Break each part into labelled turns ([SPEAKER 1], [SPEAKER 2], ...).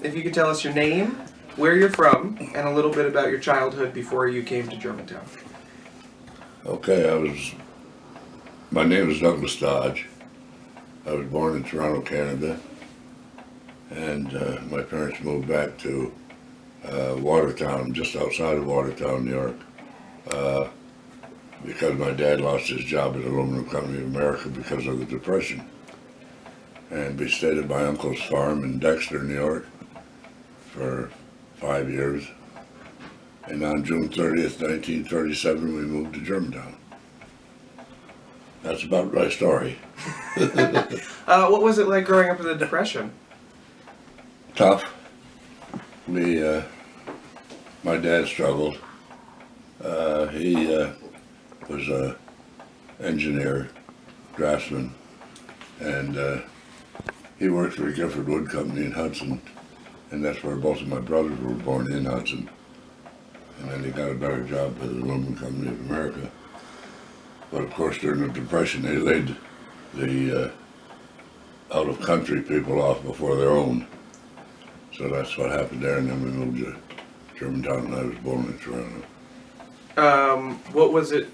[SPEAKER 1] If you could tell us your name, where you're from, and a little bit about your childhood before you came to Germantown.
[SPEAKER 2] Okay, my name is Douglas Dodge. I was born in Toronto, Canada, and my parents moved back to Watertown, just outside of Watertown, New York, because my dad lost his job at the Aluminum Company of America because of the Depression. And we stayed at my uncle's farm in Dexter, New York for 5 years. And on June 30th, 1937, we moved to Germantown. That's about my story.
[SPEAKER 1] What was it like growing up in the Depression?
[SPEAKER 2] Tough. My dad struggled. He was a engineer, draftsman, and he worked for the Gifford Wood Company in Hudson, and that's where both of my brothers were born, in Hudson. And then he got a better job with the Aluminum Company of America. But of course, during the Depression, they laid the out-of-country people off before their own. So that's what happened there, and then we moved to Germantown, and I was born in Toronto.
[SPEAKER 1] What was it?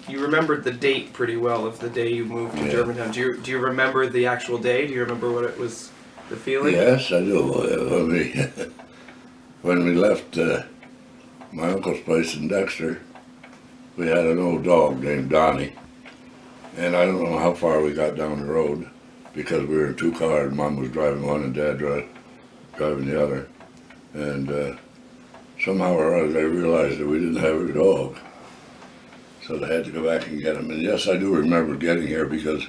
[SPEAKER 1] You remembered the date pretty well of the day you moved to Germantown. Do you remember the actual day? Do you remember what it was, the feeling?
[SPEAKER 2] Yes, I do. When we left my uncle's place in Dexter, we had an old dog named Donnie, and I don't know how far we got down the road because we were in two cars. Mom was driving one and Dad driving the other, and somehow or other they realized that we didn't have a dog, so they had to go back and get him. And yes, I do remember getting here because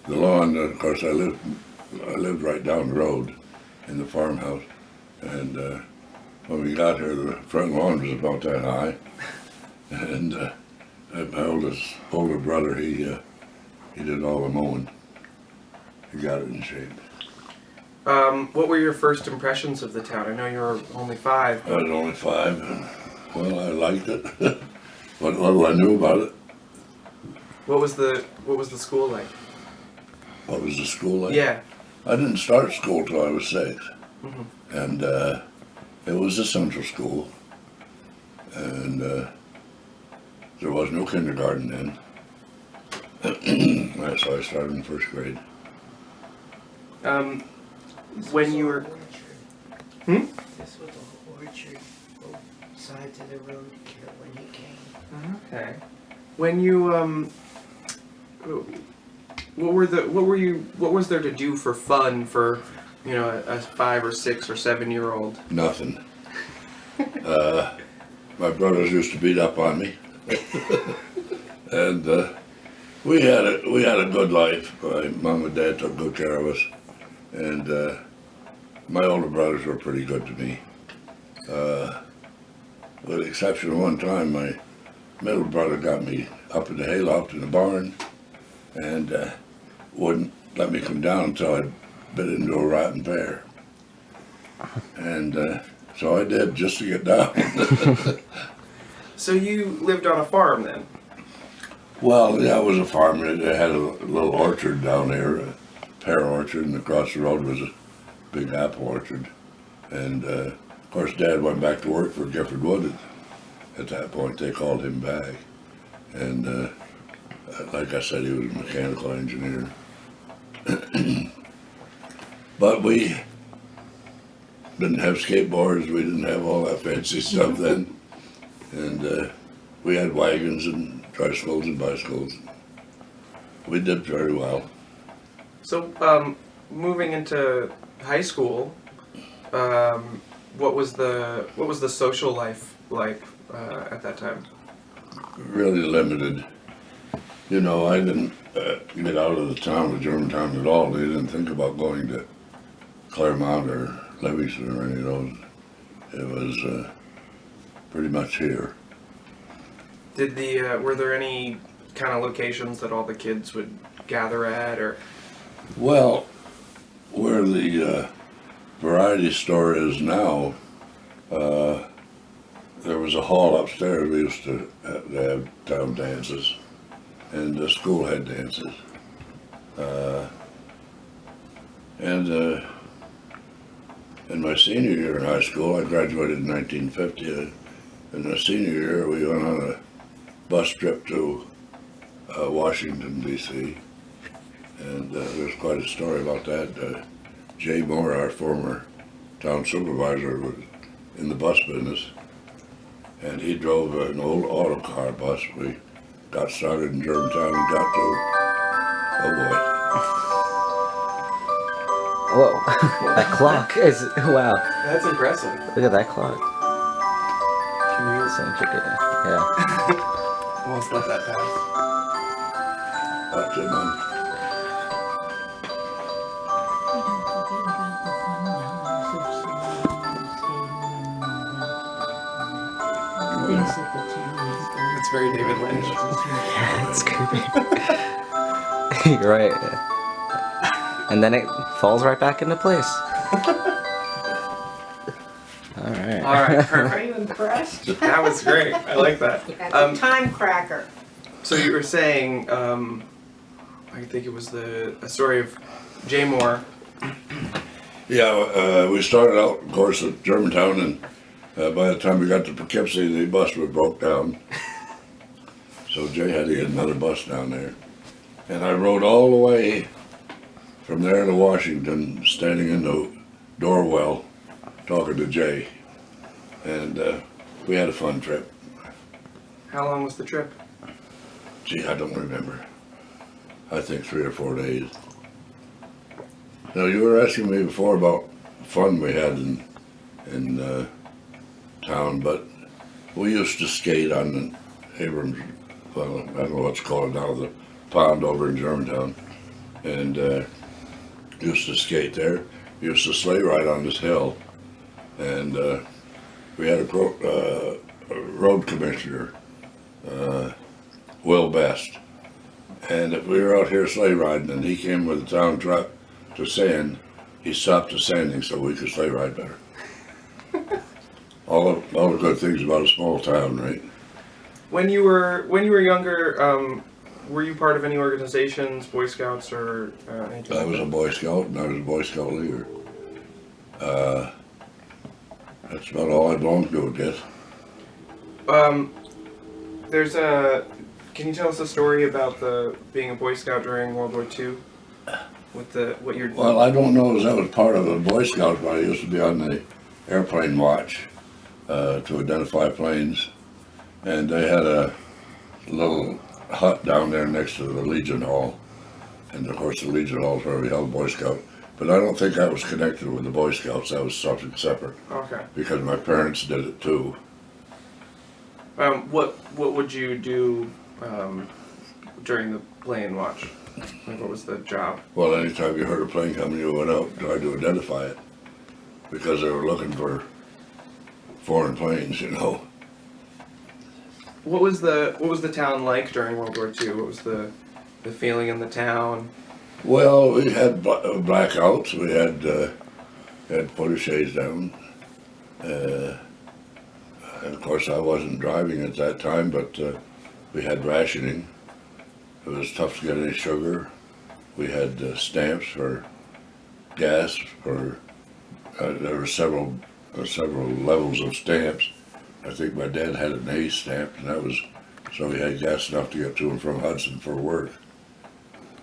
[SPEAKER 2] the lawn. Of course, I lived right down the road in the farmhouse, and when we got here, the front lawn was about that high, and my older brother, he did all the mowing. He got it in shape.
[SPEAKER 1] What were your first impressions of the town? I know you were only 5.
[SPEAKER 2] I was only 5, and well, I liked it. What little I knew about it.
[SPEAKER 1] What was the school like?
[SPEAKER 2] What was the school like?
[SPEAKER 1] Yeah.
[SPEAKER 2] I didn't start school till I was 6,
[SPEAKER 1] Mm-hmm.
[SPEAKER 2] and it was a central school, and there was no kindergarten then. So I started in 1st grade.
[SPEAKER 1] When you were...
[SPEAKER 3] This was the orchard, both sides of the road here when he came.
[SPEAKER 1] Okay. When you what was there to do for fun for, a 5 or 6 or 7-year-old?
[SPEAKER 2] Nothing. My brothers used to beat up on me, and we had a good life. My mom and dad took good care of us, and my older brothers were pretty good to me. With the exception of one time, my middle brother got me up in the hayloft in the barn, and wouldn't let me come down until I bit into a rotten pear. And so I did, just to get down.
[SPEAKER 1] So you lived on a farm then?
[SPEAKER 2] Well, yeah, it was a farm. It had a little orchard down there, a pear orchard, and across the road was a big apple orchard. And of course, Dad went back to work for Gifford Wood. At that point, they called him back. And like I said, he was a mechanical engineer. But we didn't have skateboards. We didn't have all that fancy stuff then. And we had wagons and tricycles and bicycles. We did very well.
[SPEAKER 1] So, moving into high school, what was the social life like at that time?
[SPEAKER 2] Really limited. I didn't get out of the town of Germantown at all. They didn't think about going to Claremont or Livingston or any of those. It was pretty much here.
[SPEAKER 1] Were there any kind of locations that all the kids would gather at, or?
[SPEAKER 2] Well, where the variety store is now, there was a hall upstairs. We used to have town dances, and the school had dances. And In my senior year in high school, I graduated in 1950. In the senior year, we went on a bus trip to Washington, D.C. And there's quite a story about that. Jay Moore, our former town supervisor, was in the bus business, and he drove an old auto car bus. We got started in Germantown and got to, oh
[SPEAKER 4] Whoa, that clock is, wow,
[SPEAKER 1] That's impressive.
[SPEAKER 4] look at that clock.
[SPEAKER 1] Can you
[SPEAKER 4] Yeah.
[SPEAKER 1] almost let that pass?
[SPEAKER 2] boy, that's it, man.
[SPEAKER 3] Things that the town has done.
[SPEAKER 1] It's very David Lynch.
[SPEAKER 4] It's creepy. You're right. And then it falls right back into place. Alright.
[SPEAKER 1] All right,
[SPEAKER 3] Are
[SPEAKER 1] perfect.
[SPEAKER 3] you impressed?
[SPEAKER 1] That was great. I like that.
[SPEAKER 3] That's
[SPEAKER 1] Um,
[SPEAKER 3] a time cracker.
[SPEAKER 1] So you were saying, I think it was a story of Jay Moore.
[SPEAKER 2] Yeah, we started out, of course, at Germantown, and by the time we got to Poughkeepsie, the bus was broke down. So Jay had to get another bus down there. And I rode all the way from there to Washington, standing in the doorwell, talking to Jay. And we had a fun trip.
[SPEAKER 1] How long was the trip?
[SPEAKER 2] Gee, I don't remember. I think 3 or 4 days. Now, you were asking me before about fun we had in town, but we used to skate on the Abrams, well, I don't know what's called now, the pond over in Germantown, and used to skate there. Used to sleigh ride on this hill, and we had a road commissioner, Will Best, and if we were out here sleigh riding and he came with a town truck to sand, he stopped the sanding so we could sleigh ride better. all the good things about a small town, right?
[SPEAKER 1] When you were younger, were you part of any organizations, Boy Scouts or anything?
[SPEAKER 2] I was a Boy Scout and I was a Boy Scout leader. That's about all I belonged to, I guess.
[SPEAKER 1] Can you tell us a story about being a Boy Scout during World War II? What you're.
[SPEAKER 2] Well, I don't know if that was part of the Boy Scouts, but I used to be on the airplane watch to identify planes, and they had a little hut down there next to the Legion Hall, and of course the Legion Hall is where we held Boy Scout. But I don't think that was connected with the Boy Scouts. That was something separate
[SPEAKER 1] Okay.
[SPEAKER 2] because my parents did it too.
[SPEAKER 1] What would you do during the plane watch? Like, what was the job?
[SPEAKER 2] Well, anytime you heard a plane coming, you went out and tried to identify it because they were looking for foreign planes, you know.
[SPEAKER 1] What was the town like during World War II? What was the feeling in the town?
[SPEAKER 2] Well, we had blackouts. We had put a shades down. And of course, I wasn't driving at that time, but we had rationing. It was tough to get any sugar. We had stamps for gas. There were several levels of stamps. I think my dad had an A stamp, and that was so we had gas enough to get to and from Hudson for work.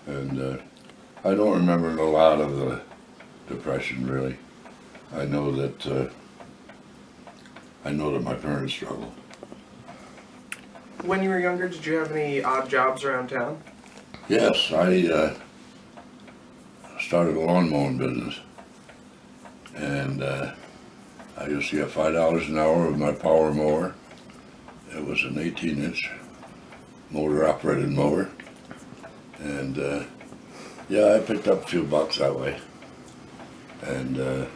[SPEAKER 2] And I don't remember a lot of the Depression really. I know that my parents struggled.
[SPEAKER 1] When you were younger, did you have any odd jobs around town?
[SPEAKER 2] Yes, I started a lawn mowing business, and I used to get $5 an hour with my power mower. It was an 18-inch motor-operated mower, and yeah, I picked up a few bucks that way. And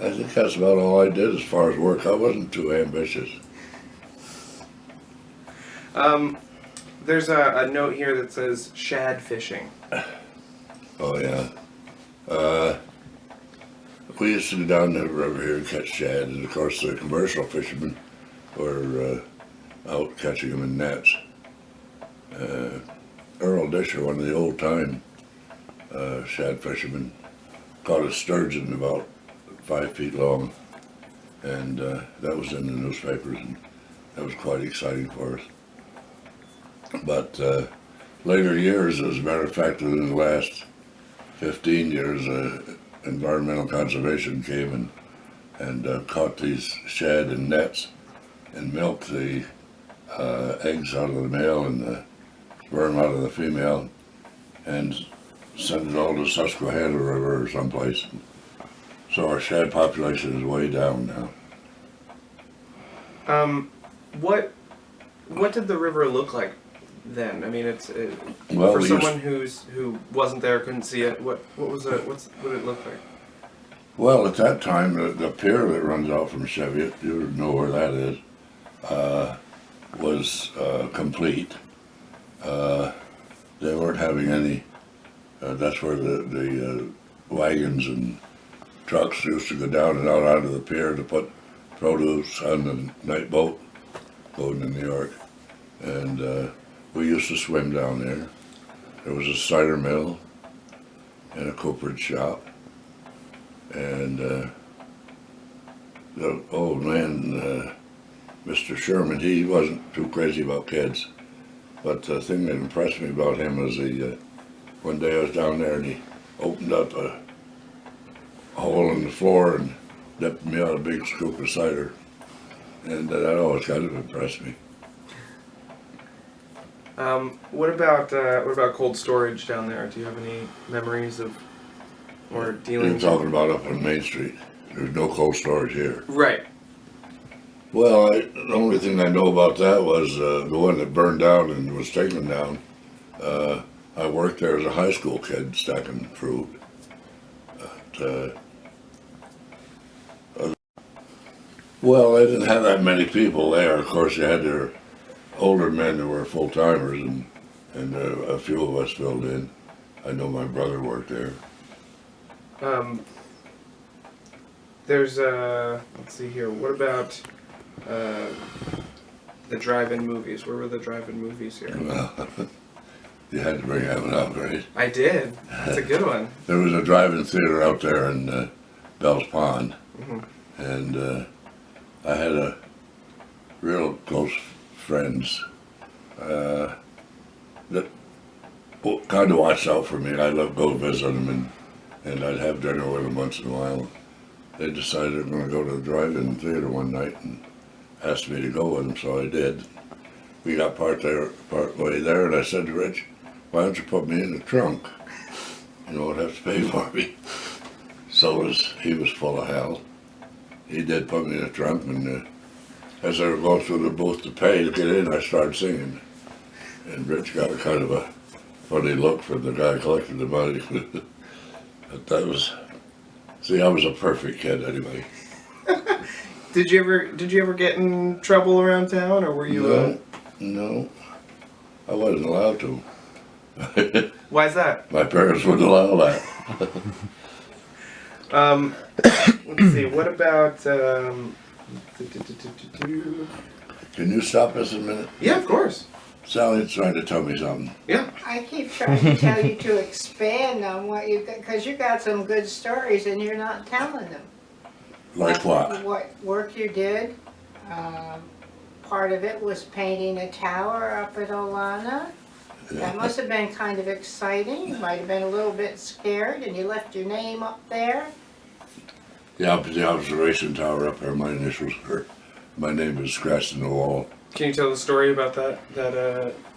[SPEAKER 2] I think that's about all I did as far as work. I wasn't too ambitious.
[SPEAKER 1] There's a note here that says shad fishing.
[SPEAKER 2] Oh yeah. We used to go down the river here and catch shad, and of course the commercial fishermen were out catching them in nets. Earl Disher, one of the old-time shad fishermen, caught a sturgeon about 5 feet long, and that was in the newspapers, and that was quite exciting for us. But later years, as a matter of fact, within the last 15 years, environmental conservation came and caught these shad in nets and milked the eggs out of the male and the sperm out of the female, and sent it all to Susquehanna River or someplace. So our shad population is way down now.
[SPEAKER 1] What did the river look like then? I mean,
[SPEAKER 2] Well,
[SPEAKER 1] for
[SPEAKER 2] we
[SPEAKER 1] someone who wasn't there, couldn't see it. What did it look like?
[SPEAKER 2] Well, at that time, the pier that runs out from Cheviot, you know where that is, was complete. They weren't having any. That's where the wagons and trucks used to go down and out onto the pier to put produce on the night boat going to New York. And we used to swim down there. There was a cider mill and a cooperage shop. And the old man, Mr. Sherman, he wasn't too crazy about kids. But the thing that impressed me about him was one day I was down there and he opened up a hole in the floor and dipped me out a big scoop of cider. And that always kind of impressed me.
[SPEAKER 1] What about cold storage down there? Do you have any memories of or
[SPEAKER 2] You're
[SPEAKER 1] dealings?
[SPEAKER 2] talking about up on Main Street. There's no cold storage here.
[SPEAKER 1] Right.
[SPEAKER 2] Well, the only thing I know about that was the one that burned down and was taken down. I worked there as a high school kid stacking fruit. Well, they didn't have that many people there. Of course, you had their older men that were full timers, and a few of us filled in. I know my brother worked there.
[SPEAKER 1] There's let's see here. What about the drive-in movies? Where were the drive-in movies here?
[SPEAKER 2] Well, you had to bring that one up, right?
[SPEAKER 1] I did. That's a good one.
[SPEAKER 2] There was a drive-in theater out there in Bell's Pond, and I had a real close friends that kind of watched out for me. I'd go visit them, and I'd have dinner with them once in a while. They decided they were going to go to the drive-in theater one night and asked me to go with them, so I did. We got part way there, and I said to Rich, "Why don't you put me in the trunk? You won't have to pay for me." So he was full of hell. He did put me in the trunk, and as they were going through the booth to pay to get in, I started singing. And Rich got kind of a funny look from the guy collecting the money. But that was, see, I was a perfect kid anyway.
[SPEAKER 1] Did you ever get in trouble around town, or were you?
[SPEAKER 2] No, I wasn't allowed to.
[SPEAKER 1] Why is that?
[SPEAKER 2] My parents wouldn't allow that.
[SPEAKER 1] Let's see. What about?
[SPEAKER 2] Can you stop us a minute?
[SPEAKER 1] Yeah, of course.
[SPEAKER 2] Sally's trying to tell me something.
[SPEAKER 1] Yeah.
[SPEAKER 3] I keep trying to tell you to expand on what you got, because you got some good stories and you're not telling them.
[SPEAKER 2] Like what?
[SPEAKER 3] What work you did. Part of it was painting a tower up at Olana. That must have been kind of exciting. You might have been a little bit scared, and you left your name up there.
[SPEAKER 2] The observation tower up there, my initials are, my name is scratched in the wall.
[SPEAKER 1] Can you tell the story about that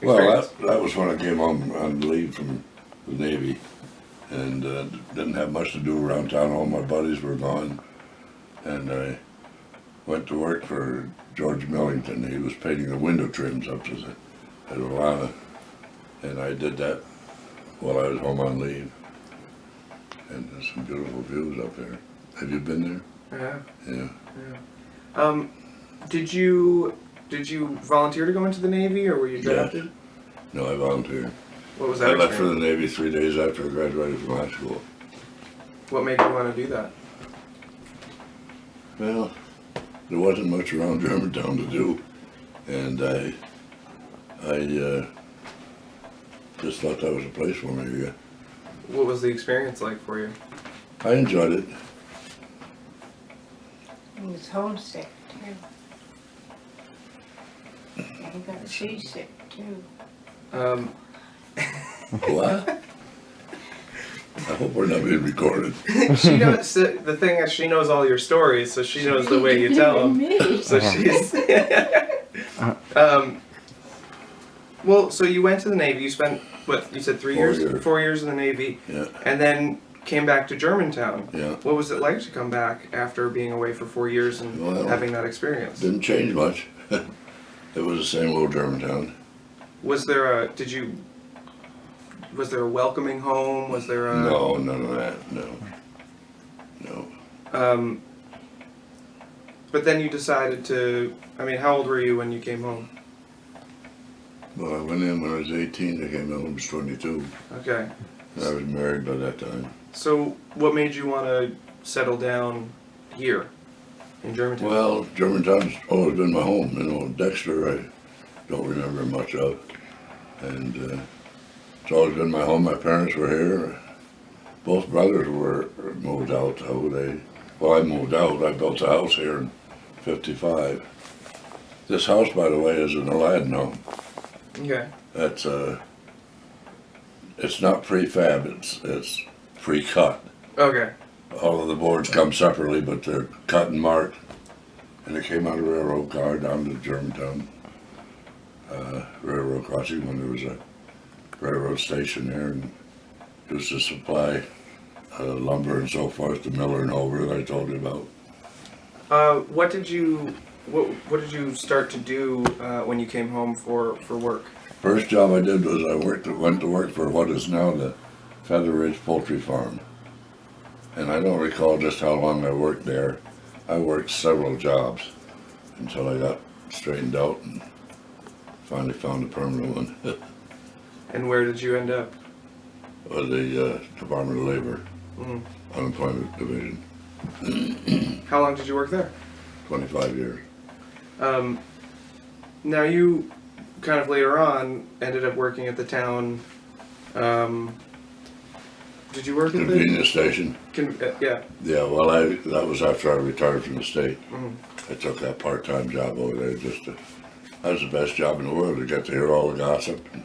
[SPEAKER 1] experience?
[SPEAKER 2] Well, that was when I came home on leave from the Navy, and didn't have much to do around town. All my buddies were gone, and I went to work for George Millington. He was painting the window trims up to at Olana, and I did that while I was home on leave. And there's some beautiful views up there. Have you been there?
[SPEAKER 1] Yeah.
[SPEAKER 2] Yeah.
[SPEAKER 1] Did you volunteer to go into the Navy, or were you drafted?
[SPEAKER 2] Yes. No, I volunteered.
[SPEAKER 1] What was that?
[SPEAKER 2] I left for
[SPEAKER 1] experience?
[SPEAKER 2] the Navy 3 days after I graduated from high school.
[SPEAKER 1] What made you want to do that?
[SPEAKER 2] Well, there wasn't much around Germantown to do, and I just thought that was a place for me. Yeah.
[SPEAKER 1] What was the experience like for you?
[SPEAKER 2] I enjoyed it.
[SPEAKER 3] He was homesick too. He got seasick too.
[SPEAKER 2] What? I hope we're not being recorded.
[SPEAKER 1] She knows the thing is she knows all your stories, so she knows the way you tell them.
[SPEAKER 3] Me.
[SPEAKER 1] So she's. Well, so you went to the Navy. You spent what you said 3
[SPEAKER 2] 4
[SPEAKER 1] years,
[SPEAKER 2] years.
[SPEAKER 1] 4 years in the Navy,
[SPEAKER 2] Yeah,
[SPEAKER 1] and then came back to Germantown.
[SPEAKER 2] yeah.
[SPEAKER 1] What was it like to come back after being away for 4 years and
[SPEAKER 2] Well,
[SPEAKER 1] having that experience?
[SPEAKER 2] Didn't change much. It was the same old Germantown.
[SPEAKER 1] Was there a Was there a welcoming home? Was there a
[SPEAKER 2] No, none of that. No. No.
[SPEAKER 1] But then you decided to. I mean, how old were you when you came home?
[SPEAKER 2] Well, I went in when I was 18. I came out when I was 22.
[SPEAKER 1] Okay.
[SPEAKER 2] I was married by that time.
[SPEAKER 1] So, what made you want to settle down here in Germantown?
[SPEAKER 2] Well, Germantown's always been my home. You know, Dexter I don't remember much of. And it's always been my home. My parents were here. Both brothers were moved out. Well, I moved out. I built a house here in '55. This house, by the way, is an Aladdin home.
[SPEAKER 1] Okay.
[SPEAKER 2] That's it's not prefab. It's pre-cut.
[SPEAKER 1] Okay.
[SPEAKER 2] All of the boards come separately, but they're cut and marked. And it came on a railroad car down to Germantown railroad crossing when there was a railroad station there, and it was to supply lumber and so forth to Miller and Over that I told you about.
[SPEAKER 1] What did you start to do when you came home for work?
[SPEAKER 2] First job I did was I went to work for what is now the Feather Ridge Poultry Farm. And I don't recall just how long I worked there. I worked several jobs until I got straightened out and finally found a permanent one.
[SPEAKER 1] And where did you end up?
[SPEAKER 2] With the Department of Labor,
[SPEAKER 1] Mhm.
[SPEAKER 2] Unemployment Division,
[SPEAKER 1] How long did you work there?
[SPEAKER 2] 25 years.
[SPEAKER 1] Now you kind of later on ended up working at the town. Did you work at the?
[SPEAKER 2] Convenience station.
[SPEAKER 1] Yeah.
[SPEAKER 2] Yeah, well, that was after I retired from the state.
[SPEAKER 1] Mhm.
[SPEAKER 2] I took that part-time job over there that was the best job in the world to get to hear all the gossip and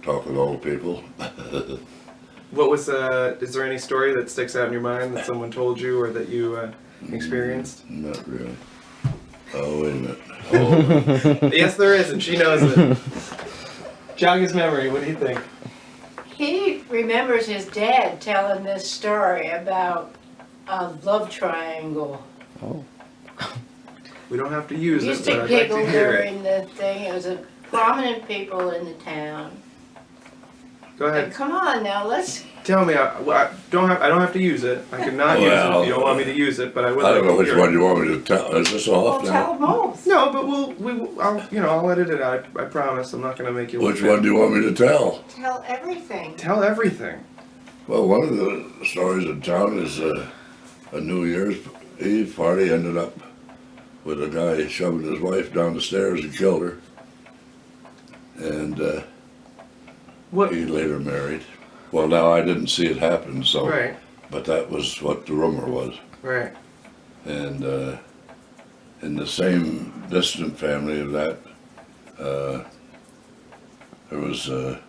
[SPEAKER 2] talk with old people.
[SPEAKER 1] What was? Is there any story that sticks out in your mind that someone told you or that you experienced?
[SPEAKER 2] Not really. Oh, wait a minute. Oh,
[SPEAKER 1] Yes, there is, and she knows it. Jog his memory. What do you think?
[SPEAKER 3] He remembers his dad telling this story about a love triangle.
[SPEAKER 4] Oh.
[SPEAKER 1] We don't have to use
[SPEAKER 3] He
[SPEAKER 1] it,
[SPEAKER 3] used
[SPEAKER 1] but
[SPEAKER 3] to
[SPEAKER 1] I'd like
[SPEAKER 3] giggle
[SPEAKER 1] to hear it.
[SPEAKER 3] during the thing. It was a prominent people in the town.
[SPEAKER 1] Go
[SPEAKER 3] And
[SPEAKER 1] ahead.
[SPEAKER 3] come on now, let's.
[SPEAKER 1] Tell me. I don't have to use it. I can not use it if you don't want me to use it. But I would.
[SPEAKER 2] I
[SPEAKER 1] like
[SPEAKER 2] don't know
[SPEAKER 1] to
[SPEAKER 2] which
[SPEAKER 1] hear
[SPEAKER 2] one
[SPEAKER 1] it.
[SPEAKER 2] you want me to tell. Is this off
[SPEAKER 3] Well,
[SPEAKER 2] now?
[SPEAKER 3] tell them both.
[SPEAKER 1] No, but I'll edit it out. I promise. I'm not gonna make you.
[SPEAKER 2] Which
[SPEAKER 1] look
[SPEAKER 2] one do you want me to tell?
[SPEAKER 3] Tell everything.
[SPEAKER 1] Tell everything.
[SPEAKER 2] Well, one of the stories in town is a New Year's Eve party ended up with a guy shoving his wife down the stairs and killed her. And
[SPEAKER 1] What?
[SPEAKER 2] he later married. Well, now I didn't see it happen, so.
[SPEAKER 1] Right.
[SPEAKER 2] But that was what the rumor was.
[SPEAKER 1] Right.
[SPEAKER 2] And in the same distant family of that, there was a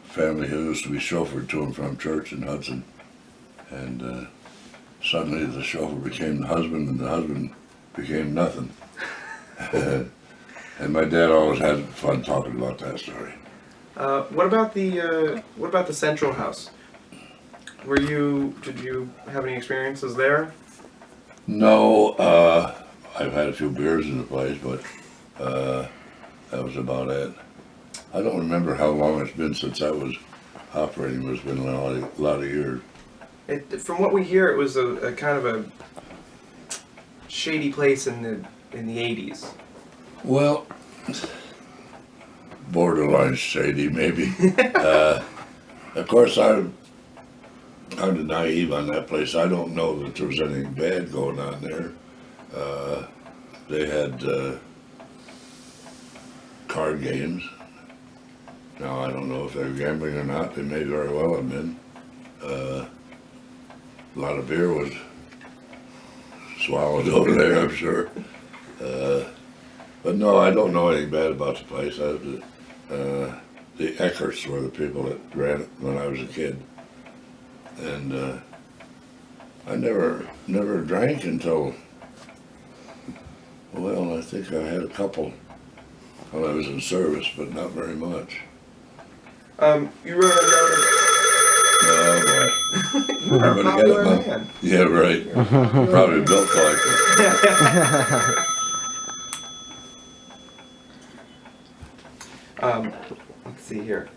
[SPEAKER 2] family who used to be chauffeured to and from church in Hudson. And suddenly the chauffeur became the husband and the husband became nothing. And my dad always had fun talking about that story.
[SPEAKER 1] What about the central house? Did you have any experiences there?
[SPEAKER 2] No, I've had a few beers in the place, but that was about it. I don't remember how long it's been since I was operating, but it's been a lot of years.
[SPEAKER 1] From what we hear, it was a kind of a shady place in the 80s.
[SPEAKER 2] Well, borderline shady, maybe. Of course, I'm kind of naive on that place. I don't know that there was anything bad going on there. They had card games. Now, I don't know if they were gambling or not. They may very well have been. A lot of beer was swallowed over there, I'm sure. But no, I don't know anything bad about the place. The Eckerts were the people that ran it when I was a kid. And I never drank until, well, I think I had a couple when I was in service, but not very much.
[SPEAKER 1] You wrote a note.
[SPEAKER 2] Oh boy.
[SPEAKER 1] You were a
[SPEAKER 2] Everybody got
[SPEAKER 1] popular
[SPEAKER 2] it, huh?
[SPEAKER 1] man.
[SPEAKER 2] Yeah, right. Probably built like it.
[SPEAKER 1] Let's see here.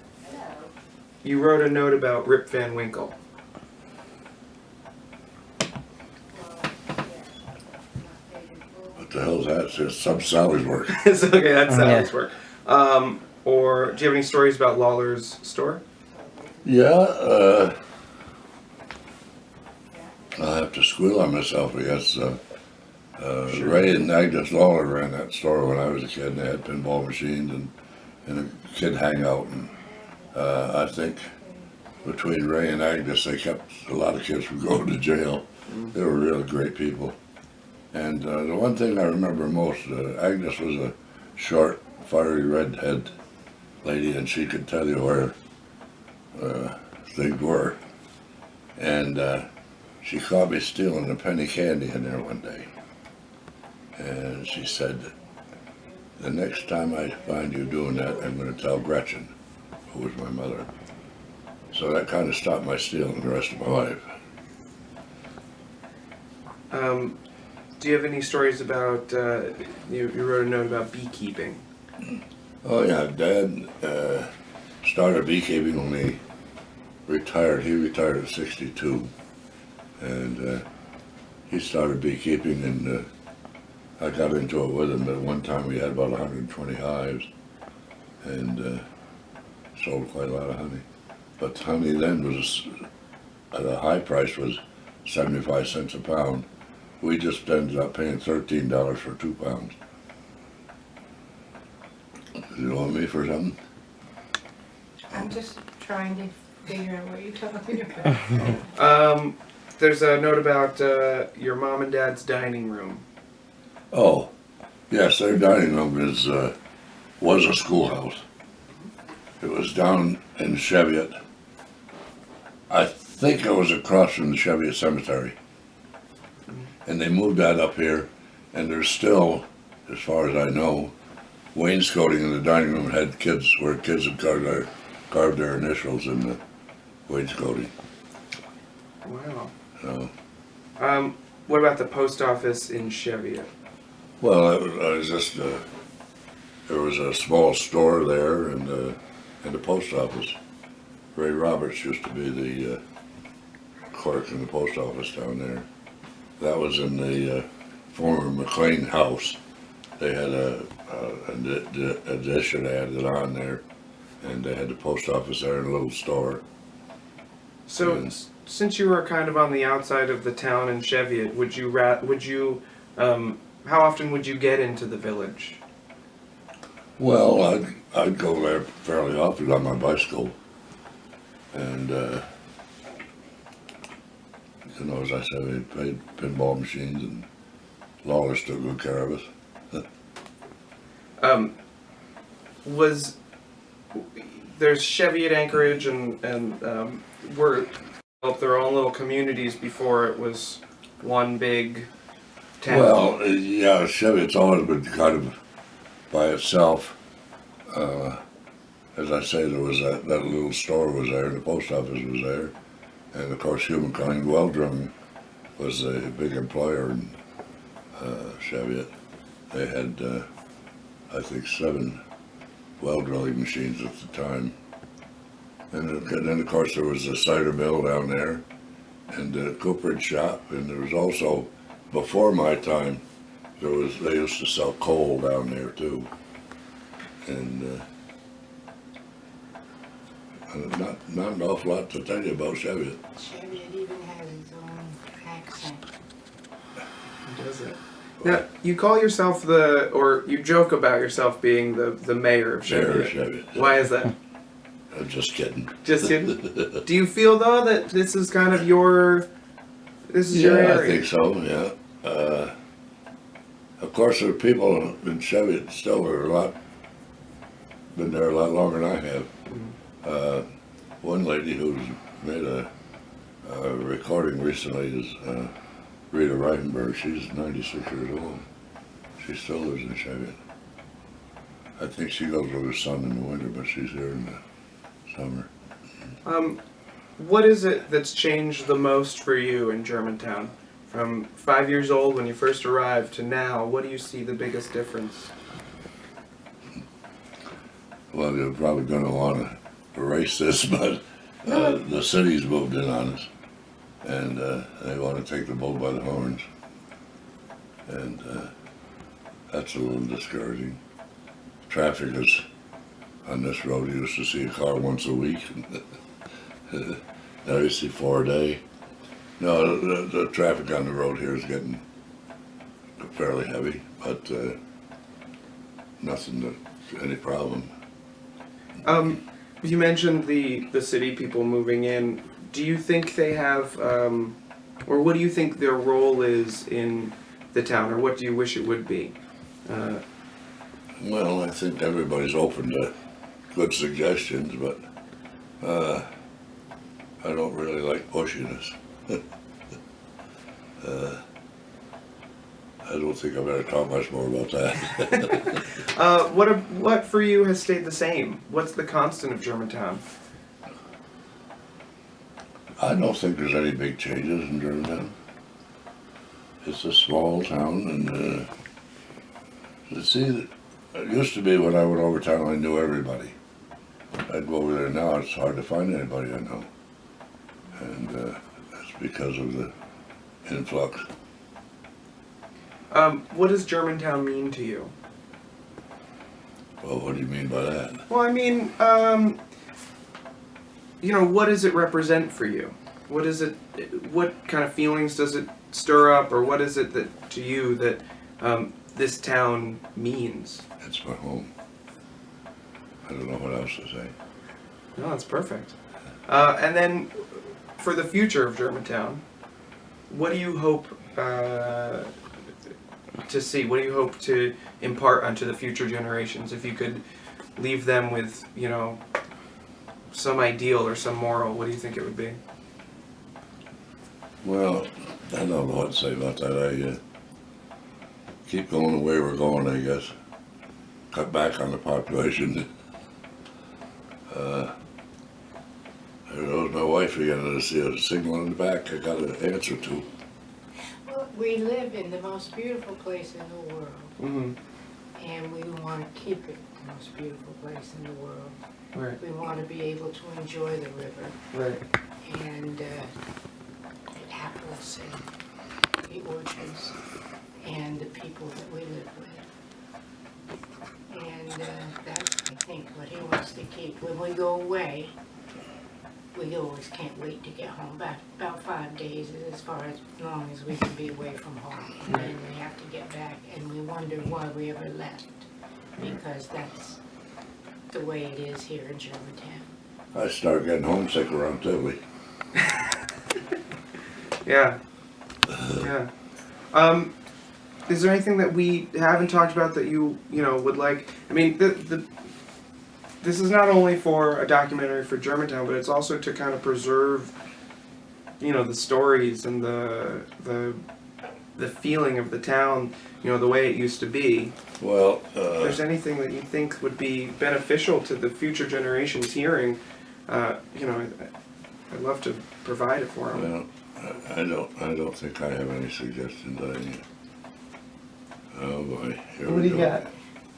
[SPEAKER 1] You wrote a note about Rip Van Winkle.
[SPEAKER 2] What the hell's that? It's just some Sally's work.
[SPEAKER 1] It's okay, that's Sally's
[SPEAKER 4] Yeah.
[SPEAKER 1] work. Or do you have any stories about Lawler's store?
[SPEAKER 2] Yeah, I'll have to squeal on myself, I guess.
[SPEAKER 1] Sure.
[SPEAKER 2] Ray and Agnes Lawler ran that store when I was a kid, and they had pinball machines and a kid hangout. And I think between Ray and Agnes, they kept a lot of kids from going to jail. They were really great people. And the one thing I remember most, Agnes was a short, fiery redhead lady, and she could tell you where things were. And she caught me stealing a penny candy in there one day. And she said, the next time I find you doing that, I'm going to tell Gretchen, who was my mother. So that kind of stopped my stealing the rest of my life.
[SPEAKER 1] Do you have any stories about, you wrote a note about beekeeping?
[SPEAKER 2] Oh yeah, Dad started beekeeping when he retired. He retired at 62. And he started beekeeping, and I got into it with him. But at one time we had about 120 hives, and sold quite a lot of honey. But honey then was, at a high price, was 75 cents a pound. We just ended up paying $13 for 2 pounds. You want me for something?
[SPEAKER 3] I'm just trying to figure out what you're talking about.
[SPEAKER 1] There's a note about your mom and dad's dining room.
[SPEAKER 2] Oh, yes, their dining room was a schoolhouse. It was down in Cheviot. I think it was across from the Cheviot Cemetery. And they moved that up here, and there's still, as far as I know, wainscoting in the dining room had kids where kids had carved their initials in the wainscoting.
[SPEAKER 1] Wow.
[SPEAKER 2] So,
[SPEAKER 1] What about the post office in Cheviot?
[SPEAKER 2] well, I was just there was a small store there and the post office. Ray Roberts used to be the clerk in the post office down there. That was in the former McLean house. They had an addition added on there, and they had the post office there and a little store.
[SPEAKER 1] So,
[SPEAKER 2] Yes.
[SPEAKER 1] since you were kind of on the outside of the town in Cheviot, how often would you get into the village?
[SPEAKER 2] Well, I'd go there fairly often on my bicycle, and you know, as I said, we played pinball machines, and Lawler took good care of us.
[SPEAKER 1] There's Cheviot, Anchorage, and were developed their own little communities before it was one big town.
[SPEAKER 2] Well, yeah, Cheviot's always been kind of by itself. As I say, there was that little store was there, and the post office was there, and of course Humankind Weldrum was a big employer in Cheviot. They had, I think, 7 well drilling machines at the time. And then of course there was a cider mill down there, and the cooperage shop, and there was also, before my time, they used to sell coal down there too. And not an awful lot to tell you about Cheviot.
[SPEAKER 3] Cheviot even has its own accent.
[SPEAKER 1] Does it? Now, you call yourself or you joke about yourself being the mayor of Cheviot.
[SPEAKER 2] Mayor of Cheviot.
[SPEAKER 1] Why is that?
[SPEAKER 2] I'm just kidding.
[SPEAKER 1] Just kidding. Do you feel though that this is kind of your
[SPEAKER 2] Yeah,
[SPEAKER 1] area?
[SPEAKER 2] I think so. Yeah. course, there are people in Chevy still are been there a lot longer than I have. One lady who's made a recording recently is Rita Reichenberg. She's 96 years old. She still lives in Chevy. I think she goes with her son in the winter, but she's here in the summer.
[SPEAKER 1] What is it that's changed the most for you in Germantown? From 5 years old when you first arrived to now, what do you see the biggest difference?
[SPEAKER 2] Well, you're probably going to want to erase this, but the city's moved in on us, and they want to take the bull by the horns, and that's a little discouraging. Traffic is on this road. You used to see a car once a week. Now you see 4 a day. No, the traffic on the road here is getting fairly heavy, but nothing that's any problem.
[SPEAKER 1] You mentioned the city people moving in. Do you think they have, or what do you think their role is in the town, or what do you wish it would be?
[SPEAKER 2] Well, I think everybody's open to good suggestions, but I don't really like pushiness. I don't think I better talk much more about that.
[SPEAKER 1] What for you has stayed the same? What's the constant of Germantown?
[SPEAKER 2] I don't think there's any big changes in Germantown. It's a small town, and see, it used to be when I went over town, I knew everybody. I'd go over there now, it's hard to find anybody I know. And that's because of the influx.
[SPEAKER 1] What does Germantown mean to you?
[SPEAKER 2] Well, what do you mean by that?
[SPEAKER 1] Well, I mean, what does it represent for you? What is it? What kind of feelings does it stir up, or what is it that to you that this town means?
[SPEAKER 2] It's my home. I don't know what else to say.
[SPEAKER 1] No, that's perfect. And then, for the future of Germantown, what do you hope to see? What do you hope to impart onto the future generations? If you could leave them with, some ideal or some moral, what do you think it would be?
[SPEAKER 2] Well, I don't know what to say about that. I keep going the way we're going, I guess. Cut back on the population. There goes my wife again. I see a signal in the back I got to answer to.
[SPEAKER 3] Well, we live in the most beautiful place in the world,
[SPEAKER 1] Mm-hmm.
[SPEAKER 3] and we want to keep it the most beautiful place in the world.
[SPEAKER 1] Right.
[SPEAKER 3] We want to be able to enjoy the river
[SPEAKER 1] Right.
[SPEAKER 3] and the apples and the orchards and the people that we live with. And that's, I think, what he wants to keep. When we go away, we always can't wait to get home. About 5 days is as far as long as we can be away from home. And then we have to get back, and we wonder why we ever left, because that's the way it is here in Germantown.
[SPEAKER 2] I start getting homesick around Tivoli.
[SPEAKER 1] Yeah. Yeah. Is there anything that we haven't talked about that you would like? I mean, this is not only for a documentary for Germantown, but it's also to kind of preserve, the stories and the feeling of the town, the way it used to be.
[SPEAKER 2] Well,
[SPEAKER 1] If there's anything that you think would be beneficial to the future generations hearing, I'd love to provide it for them.
[SPEAKER 2] well, I don't think I have any suggestions. Oh boy, here
[SPEAKER 1] What
[SPEAKER 2] we
[SPEAKER 1] do you
[SPEAKER 2] go.
[SPEAKER 1] got?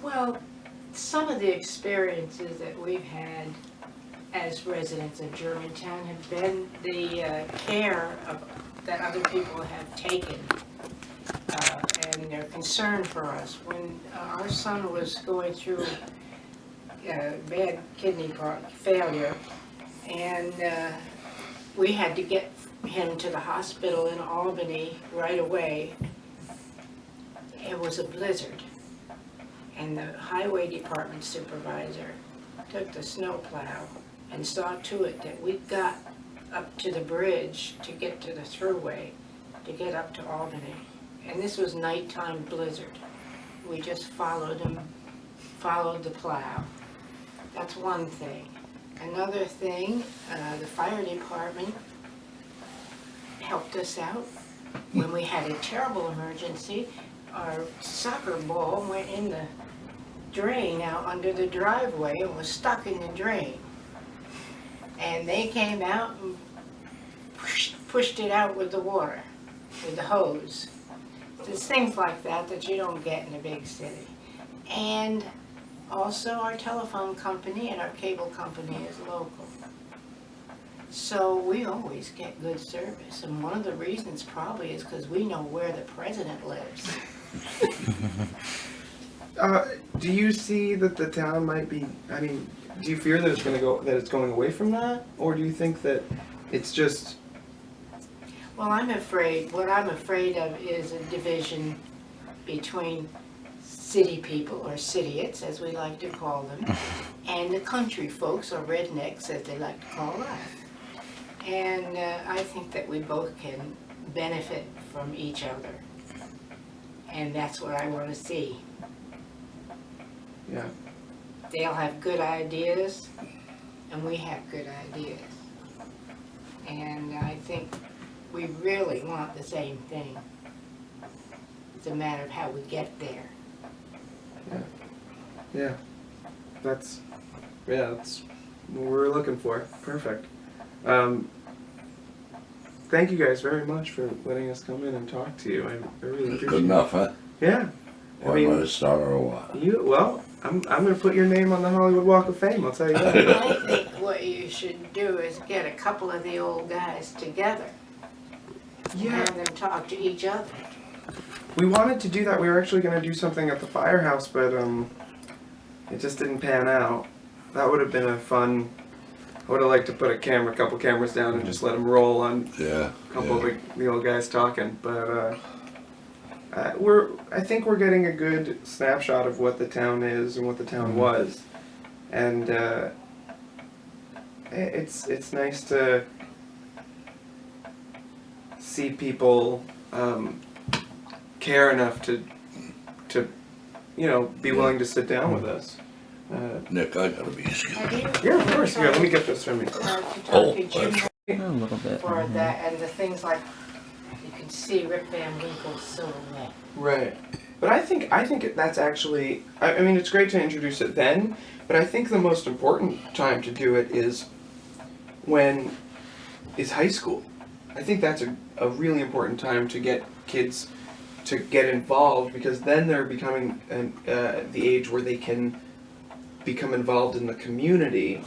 [SPEAKER 3] Well, some of the experiences that we've had as residents of Germantown have been the care that other people have taken and their concern for us. When our son was going through bad kidney failure, and we had to get him to the hospital in Albany right away, it was a blizzard. And the highway department supervisor took the snowplow and saw to it that we got up to the bridge to get to the thruway, to get up to Albany. And this was nighttime blizzard. We just followed the plow. That's one thing. Another thing, the fire department helped us out when we had a terrible emergency. Our soccer ball went in the drain out under the driveway and was stuck in the drain. And they came out and pushed it out with the water, with the hose. There's things like that that you don't get in a big city. And also our telephone company and our cable company is local. So we always get good service. And one of the reasons probably is because we know where the president lives.
[SPEAKER 1] Do you see that the town might be, I mean, do you fear that it's going away from that? Or do you think that it's just...
[SPEAKER 3] Well, what I'm afraid of is a division between city people, or cityites, as we like to call them, and the country folks, or rednecks, as they like to call us. And I think that we both can benefit from each other. And that's what I want to see.
[SPEAKER 1] Yeah.
[SPEAKER 3] They'll have good ideas, and we have good ideas. And I think we really want the same thing. It's a matter of how we get there.
[SPEAKER 1] Yeah. That's what we're looking for. Perfect. Thank you guys very much for letting us come in and talk to you. I really appreciate it.
[SPEAKER 2] Good enough, huh?
[SPEAKER 1] Yeah.
[SPEAKER 2] Why am I a star or what?
[SPEAKER 1] I'm gonna put your name on the Hollywood Walk of Fame, I'll tell you that.
[SPEAKER 3] I think what you should do is get a couple of the old guys together.
[SPEAKER 1] Yeah.
[SPEAKER 3] Have them talk to each other.
[SPEAKER 1] We wanted to do that. We were actually gonna do something at the firehouse, but it just didn't pan out. That would have been a fun. I would have liked to put a couple cameras down and just let them roll on
[SPEAKER 2] Yeah.
[SPEAKER 1] a couple of the old guys talking. But I think we're getting a good snapshot of what the town is and what the town was, and it's nice to see people care enough to be willing to sit down with us.
[SPEAKER 2] Nick, I gotta be excused.
[SPEAKER 1] Yeah, of course. Here, let me get this from you.
[SPEAKER 3] To talk
[SPEAKER 2] Oh,
[SPEAKER 3] to Jim
[SPEAKER 4] A little bit.
[SPEAKER 3] for that, and the things like you can see Rip Van Winkle's silhouette.
[SPEAKER 1] Right. But I think that's actually. I mean, it's great to introduce it then, but I think the most important time to do it is high school. I think that's a really important time to get kids to get involved, because then they're becoming the age where they can become involved in the community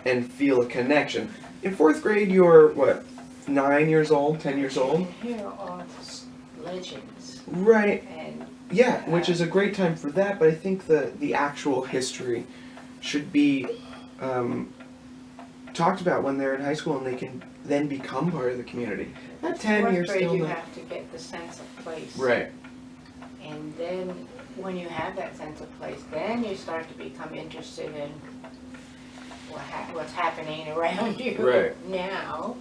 [SPEAKER 1] and feel a connection. In 4th grade, you're what, 9 years old, 10 years old?
[SPEAKER 3] You hear all this legends
[SPEAKER 1] Right.
[SPEAKER 3] and
[SPEAKER 1] Yeah, which is a great time for that, but I think the actual history should be talked about when they're in high school and they can then become part of the community. At 10,
[SPEAKER 3] fourth
[SPEAKER 1] you're
[SPEAKER 3] grade,
[SPEAKER 1] still
[SPEAKER 3] you
[SPEAKER 1] not...
[SPEAKER 3] have to get the sense of place.
[SPEAKER 1] Right.
[SPEAKER 3] And then when you have that sense of place, then you start to become interested in what's happening around you
[SPEAKER 1] Right.
[SPEAKER 3] now.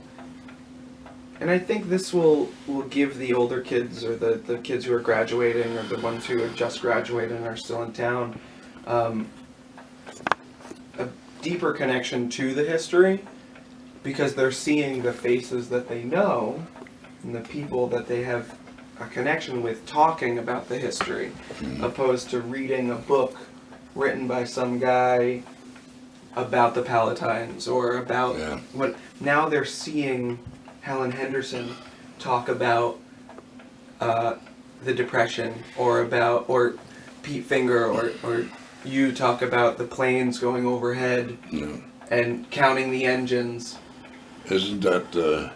[SPEAKER 1] And I think this will give the older kids, or the kids who are graduating, or the ones who have just graduated and are still in town, a deeper connection to the history, because they're seeing the faces that they know and the people that they have a connection with talking about the history, opposed to reading a book written by some guy about the Palatines or about what. Now they're seeing Helen Henderson talk about the Depression, or Pete Finger, or you talk about the planes going overhead and counting the engines.
[SPEAKER 2] Isn't that